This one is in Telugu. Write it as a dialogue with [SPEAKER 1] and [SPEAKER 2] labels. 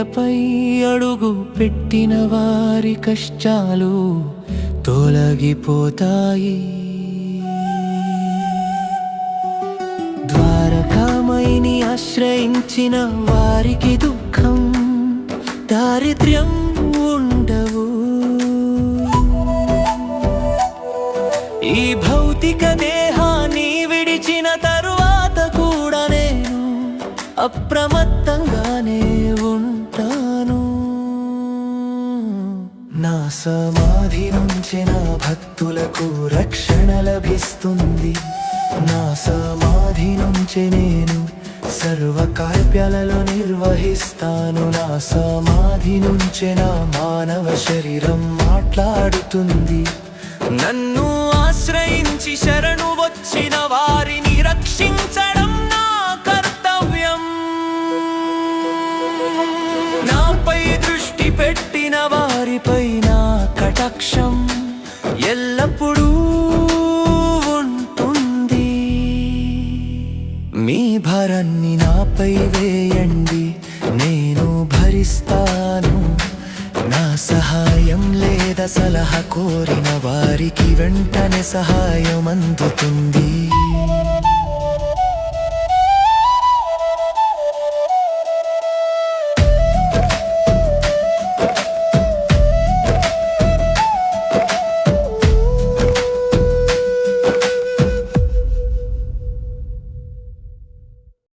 [SPEAKER 1] నేలపై అడుగు పెట్టిన వారి కష్టాలు తొలగిపోతాయి. ద్వారకామయిని ఆశ్రయించిన వారికి దుఃఖం దారిద్ర్యం ఉండవు. ఈ భౌతిక దేహాన్ని విడిచిన తరువాత కూడా నేను అప్రమత్తంగానే ఉంటాను. నా సమాధి నుంచి నా భక్తులకు రక్షణ లభిస్తుంది. నా సమాధి నుంచి నేను సర్వకార్యాలలో నిర్వహిస్తాను. నా సమాధి నుంచి నా మానవ శరీరం మాట్లాడుతుంది. నన్ను ఆశ్రయించి శరణు వచ్చిన వారిని రక్షించడం నా కర్తవ్యం. నాపై దృష్టి పెట్టిన వారిపై నా కటాక్షం ఎల్లప్పుడూ ఉంటుంది. మీ భారాన్ని నాపై వేయండి, నేను భరిస్తాను. నా సహాయం లేదా సలహా కోరిన వారికి వెంటనే సహాయం అందుతుంది.